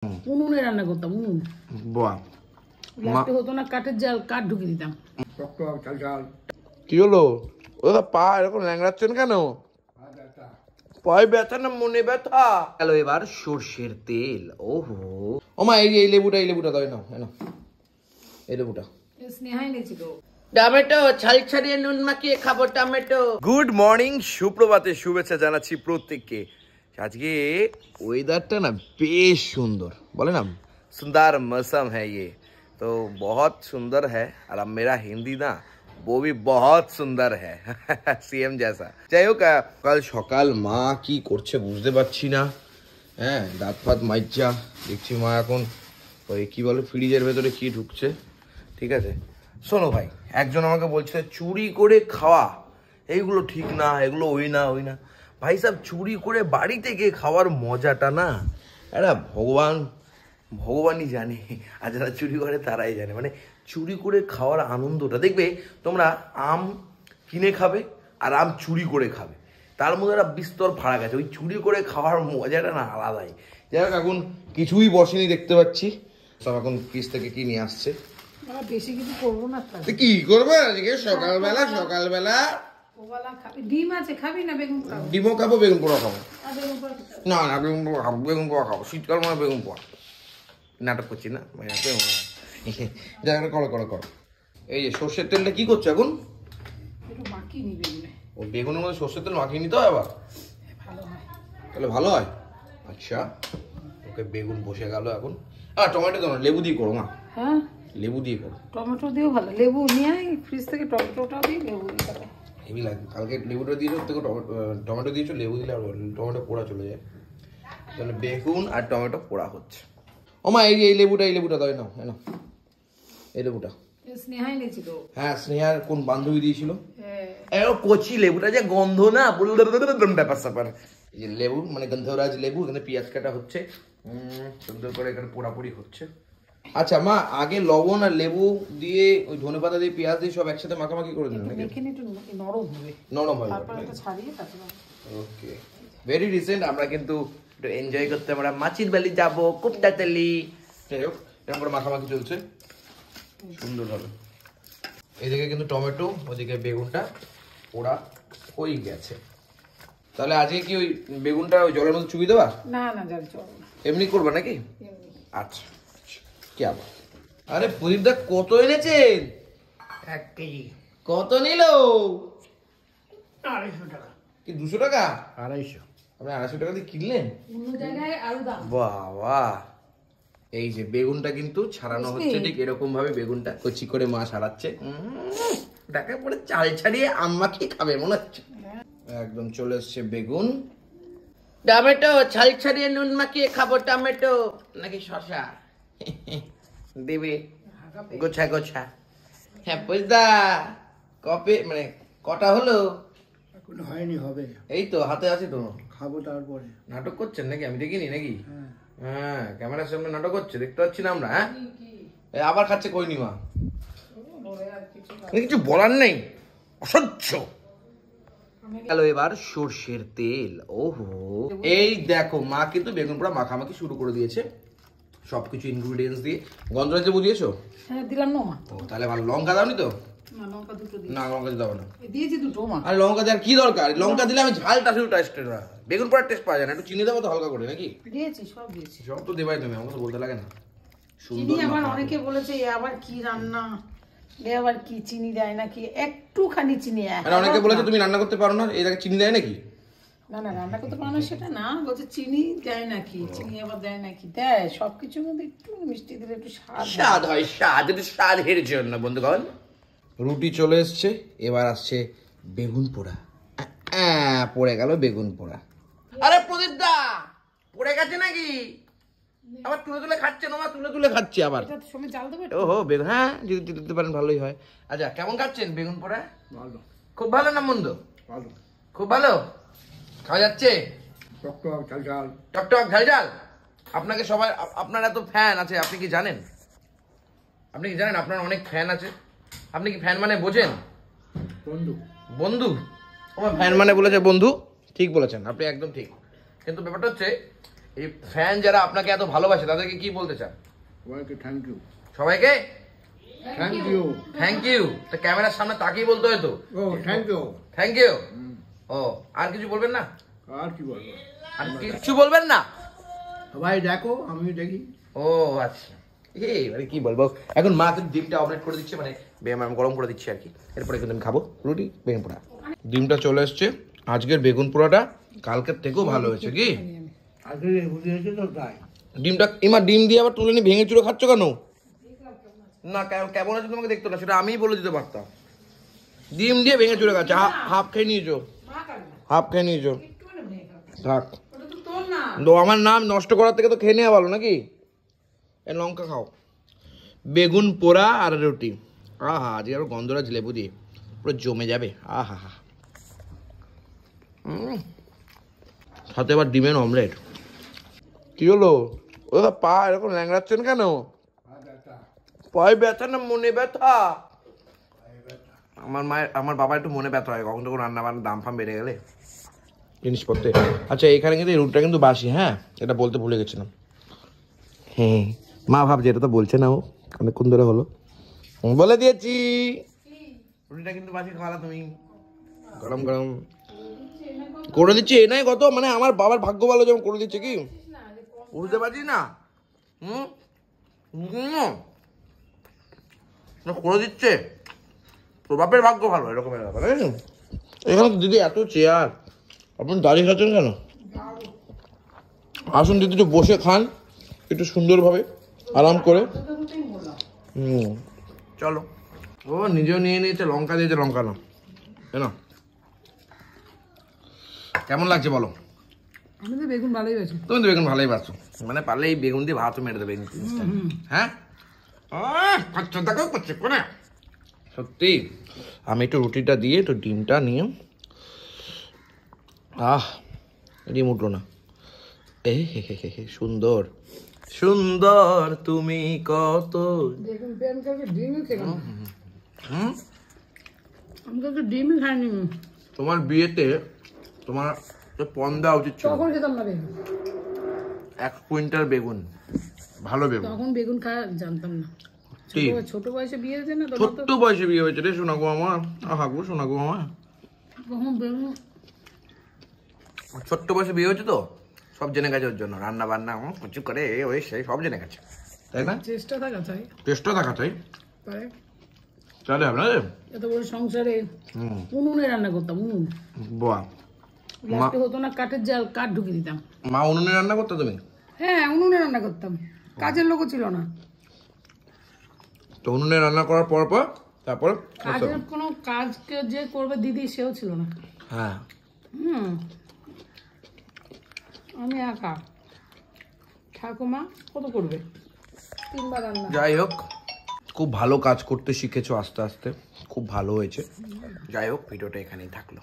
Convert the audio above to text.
উনুনে রান্না করতাম, উনুন। বাহ, লাস্টে হতো না কাঠের জাল, কাঠ ঢুকে দিতাম। কি হলো ওটা পা এরকম ল্যাংড়াচ্ছেন কেন? পায়ে ব্যথা না মনে ব্যথা? গেল এবার সর্ষের তেল। ওহো ও মা, এই লেবুটা দাও, নাও নাও এই লেবুটা। স্নেহাই নিয়েছিল। টমেটো ছাল ছাড়িয়ে নুন মাখিয়ে খাবো টমেটো। গুড মর্নিং, সুপ্রভাতে শুভেচ্ছা জানাচ্ছি প্রত্যেককে। আজকে ওয়েদারটা না বেশ সুন্দর, বলে না सुंदर मौसम है ये, तो बहुत सुंदर है। और अब मेरा हिंदी ना वो भी बहुत सुंदर है सीएम जैसा। যাই হোক, কাল সকাল মা কি করছে বুঝতে পারছি না। হ্যাঁ, দাঁত ফাত মাইজা দেখছি মা এখন ওই কি বলে ফ্রিজের ভেতরে কি ঢুকছে। ঠিক আছে, শোনো ভাই, একজন আমাকে বলছে চুরি করে খাওয়া এইগুলো ঠিক না, এগুলো ওই না ভাই সাহেব। চুরি করে বাড়ি থেকে খাওয়ার মজাটা না এটা ভগবানই জানে, আর যারা চুরি করে তারাই জানে। মানে চুরি করে খাওয়ার আনন্দটা দেখবে তোমরা, আম কিনে খাবে আর আম চুরি করে খাবে, তার মধ্যে একটা বিস্তর ফারাক আছে। ওই চুরি করে খাওয়ার মজাটা না আলাদাই। যাই হোক, এখন কিছুই বসেনি দেখতে পাচ্ছি, সব এখন ফ্রিজ থেকে কি নিয়ে আসছে। বেশি কিছু করবো না। কি করবো আজকে সকালবেলা? ডিম আছে, খাবি না? বেগুন খাবো। ডিমও খাবো, বেগুন পোড়া খাবো। না বেগুন পোড়া খাবো, বেগুন পোড়া খাবো। শীতকাল মানে বেগুন পোড়া। নাটক করছি না, যাই করো। এই যে সর্ষের তেলটা কি করছো এখন? ও বেগুনের মধ্যে সর্ষের তেল মাখিয়ে নিতে হয় আবার? তাহলে ভালো হয়। আচ্ছা, ওকে বেগুন বসে গেল এখন। আর টমেটো দাও না, লেবু দিয়ে করো মা। হ্যাঁ, লেবু দিয়ে করো। টমেটো দিয়েও ভালো। লেবু নিয়ে ফ্রিজ থেকে টমেটোটাও দিয়ে লেবু দিতে হবে। হেভি লাগে। কালকে লেবুটা দিয়েছো, টমেটো দিয়েছো, লেবু দিলে আর টমেটো পোড়া চলে যায়। তাহলে বেগুন আর টমেটো পোড়া হচ্ছে। ও মা, এই লেবুটা দাও, নাও নাও এই লেবুটা। স্নেহাই নিয়েছিল। হ্যাঁ, স্নেহার কোন বান্ধবী দিয়েছিল। কচি লেবুটা যে গন্ধ না, ব্যাপার স্যাপার। এই যে লেবু মানে গন্ধরাজ লেবু, এখানে পেঁয়াজ কাটা হচ্ছে, সুন্দর করে এখানে পোড়াপোড়ি হচ্ছে। আচ্ছা মা, আগে লবণ আর লেবু দিয়ে ওই ধনেপাতা দিয়ে পেঁয়াজ দিয়ে সব একসাথে মাখামাখি করে দিন নাকি? নরম হবে। ওকে, ভেরি রিসেন্ট আমরা কিন্তু একটু এনজয় করতে আমরা মাছির বালি যাবো, কুপটাতলি। যাই হোক, এরকম করে মাখামাখি চলছে সুন্দর হবে। এদিকে কিন্তু টমেটো, ওদিকে বেগুনটা পোড়া হয়ে গেছে। তাহলে আজকে কি ওই বেগুনটা ওই জলের মধ্যে চুবিয়ে দেবা? না জল চলবে না, এমনি করবা নাকি? আচ্ছা, কি আবার? আরে প্রদীপ দা কত এনেছেন? 1 কেজি। কত নিল? 250 টাকা। কি 200 টাকা? 250। আপনি 250 টাকা দিয়ে কিনলেন? অন্য জায়গায় আরো দাম। বাবা, এই যে বেগুনটা কিন্তু ছাড়ানো হচ্ছে, ঠিক এরকম ভাবে বেগুনটা কচি করে মা ছাড়াচ্ছে। টাকা পরে চাল ছাড়িয়ে আম্মা কি খাবে মনে হচ্ছে। একদম চলে এসছে বেগুন। টমেটো ছাল ছাড়িয়ে নুন মাখিয়ে খাবো টমেটো নাকি শসা দেবে? গোছা। হ্যাঁ বুঝদা, কপে মানে কটা হলো? এখনো হয়নি, হবে। এই তো হাতে আছে তো, খাবো তারপরে। নাটক করছেন নাকি? আমি দেখিনি নাকি? হ্যাঁ, ক্যামেরার সামনে নাটক করছে, দেখতে পাচ্ছি না আমরা। হ্যাঁ, আবার খাচ্ছে কইনি মা, কিছু বলার নেই, অসহ্য। গেল এবার সর্ষের তেল। ওহো, এই দেখো মা কিন্তু বেগুন পোড়া মাখামাখি শুরু করে দিয়েছে সবকিছু ইনগ্রিডিয়েন্টস দিয়ে। গন্ধরাজ লেবু দিয়েছো? হ্যাঁ দিলাম না মা। ও তাহলে ভালো। লঙ্কা দাওনি তো? না, লঙ্কা দুটো দিই। না, লঙ্কা দাও না। দিয়েছি দুটো মা। আর লঙ্কা দেওয়ার কি দরকার? লঙ্কা দিলে আমি ঝালটা শুধু টেস্ট না, বেগুন পোড়ার টেস্ট পাওয়া যায় না। একটু চিনি দেবো তো হালকা করে নাকি? দিয়েছি, সব দিয়েছি। সব তো দেবাই, তুমি আমাকে তো বলতে লাগে না। চিনি আবার অনেকে বলেছে এ আবার কি রান্না, এ আবার কি চিনি দেয় নাকি? একটুখানি চিনি। আর অনেকে বলেছে তুমি রান্না করতে পারো না, এই দেখে চিনি দেয় নাকি? না রান্না করতে পারো না সেটা না, বলছে চিনি দেয় নাকি, চিনি আবার দেয় নাকি? দেয়, সবকিছুর মধ্যে একটু মিষ্টি দিলে একটু স্বাদ হয়। স্বাদ, একটু স্বাদের জন্য বন্ধুগণ। রুটি চলে এসছে, এবার আসছে বেগুন পোড়া। পড়ে গেল বেগুন পোড়া। আরে প্রদীপ দা, পড়ে গেছে নাকি? আবার তুলে খাচ্ছে না, তুলে খাচ্ছে আবার। জাল দেবে? ওহো, বেগুন, হ্যাঁ যদি দিতে পারেন ভালোই হয়। আচ্ছা, কেমন খাচ্ছেন বেগুন পোড়া? ভালো। খুব ভালো না মন্দ? ভালো, খুব ভালো খাওয়া যাচ্ছে। টকটক ঝাল। আপনাকে সবাই, আপনার এত ফ্যান আছে, আপনি কি জানেন? আপনার অনেক ফ্যান আছে। আপনি কি ফ্যান মানে বোঝেন? বন্ধু। আমার ফ্যান মানে বলেছে বন্ধু। ঠিক বলেছেন আপনি, একদম ঠিক। কিন্তু ব্যাপারটা হচ্ছে এই ফ্যান যারা আপনাকে এত ভালোবাসে তাদেরকে কি বলতে চান? সবাইকে থ্যাংক ইউ। সবাইকে থ্যাংক ইউ। Thank you. তো ক্যামেরার সামনে তাকিয়ে বলতে হয় তো। ও থ্যাংক ইউ। Thank you. ও আর কিছু বলবেন না? আর কি বলবো? আর কিছু বলবেন না? সবাই দেখো, আমি দেখি। ও আচ্ছা, মানে কি বলবো, এখন মা কিন্তু ডিমটা অমলেট করে দিচ্ছে, মানে আমি গরম করে দিচ্ছি আর কি। এরপরে কিন্তু আমি খাবো রুটি বেগুন পোড়া। ডিমটা চলে এসছে, আজকের বেগুন পোড়াটা কালকের থেকেও ভালো হয়েছে। কি আজকে বুঝিয়েছে তো তাই। ডিমটা এমা ডিম দিয়ে আবার তুলে নিয়ে ভেঙে চুরে খাচ্ছ কেন? না কেমন আছে তোমাকে দেখতো না, সেটা আমিই বলে দিতে পারতাম। ডিম দিয়ে ভেঙে চুরে খাচ্ছে, হাফ খেয়ে নিয়েছো, হাফ খেয়ে নিয়েছো, থাক। তো আমার নাম নষ্ট করার থেকে তো খেয়ে নেওয়া ভালো নাকি? এ লঙ্কা খাও, বেগুন পোড়া আর রুটি। আহা, আজকে আরো গন্ধরাজ লেবু দিয়ে পুরো জমে যাবে। আহা হা, সাথে আবার ডিমের অমলেট। কি হলো ও পা এরকম ল্যাংড়াচ্ছেন কেন? পায়ে ব্যথা না মনে ব্যথা? আমার বাবা একটু মনে ব্যথা হয় কখন তখন রান্না বান্নার দাম ফাম বেড়ে গেলে জিনিসপত্রে। আচ্ছা এখানে কিন্তু এই রুটটা কিন্তু বাসি, হ্যাঁ এটা বলতে ভুলে গেছিলাম। হ্যাঁ মা ভাবছে এটা তো বলছে না, ও অনেকক্ষণ ধরে হলো বলে দিয়েছি। রুটিটা কিন্তু বাসি খাওয়ালা তুমি, গরম গরম করে দিচ্ছি। এ নাই কত, মানে আমার বাবার ভাগ্য ভালো যেমন করে দিচ্ছে। কি বুঝতে পারছি না? করে দিচ্ছে, তোর বাপের ভাগ্য ভালো এরকমের ব্যাপার। এখানে দিদি এত চেয়ার, আপনি দাঁড়িয়ে খাচ্ছেন কেন? আসুন দিদি, একটু বসে খান একটু সুন্দরভাবে আরাম করে। চলো। ও নিজেও নিয়ে নিয়েছে, লঙ্কা দিয়েছে, লঙ্কা না কেন? কেমন লাগছে বলো? আমি তো বেগুন ভালোই হয়েছে। তুমি তো বেগুন ভালোই পাচ্ছ, মানে পারলে এই বেগুন দিয়ে ভাতও মেরে দেবে। হ্যাঁ সত্যি। আমি একটু রুটিটা দিয়ে একটু ডিমটা নিয়ে, ডিম উঠলো না। এ হে হে হে, সুন্দর সুন্দর তুমি কত। দেখুন আমি কালকে ডিমই খেলাম। আমি কালকে ডিমই খাইনি। তোমার বিয়েতে তোমার পণ দেওয়া উচিত ছিল। তখন খেতাম না বেগুন, 1 কুইন্টাল বেগুন, ভালো বেগুন। তখন বেগুন খাওয়া জানতাম না। ছোট বয়সে বিয়ে হয়েছে না? ছোট্ট বয়সে বিয়ে হয়েছে রে শোনা গো আমার। গো শোনা গো আমার, তখন বেগুন ছোট্ট বয়সে বিয়ে হয়েছে তো সব জেনে গেছে ওর জন্য, রান্না বান্না কিছু করে ওই সেই সব জেনে গেছে, তাই না? চেষ্টা থাকা চাই, চেষ্টা থাকা চাই, তাই তাহলে হবে না। এত বড় সংসারে উনুনে রান্না করতাম, উনুন। বাহ, লাস্টে হতো না কাঠের জাল, কাঠ ঢুকিয়ে দিতাম। মা উনুনে রান্না করতে তুমি? হ্যাঁ উনুনে রান্না করতাম, কাজের লোকও ছিল না। তো উনুনে রান্না করার পর তারপর কাজের কোনো কাজকে যে করবে দিদি সেও ছিল না। হ্যাঁ আমি একা, ঠাকুমা কত করবে, 3 বার রান্না। যাই হোক, খুব ভালো কাজ করতে শিখেছো আস্তে আস্তে, খুব ভালো হয়েছে। যাই হোক, ভিডিওটা এখানেই থাকলো।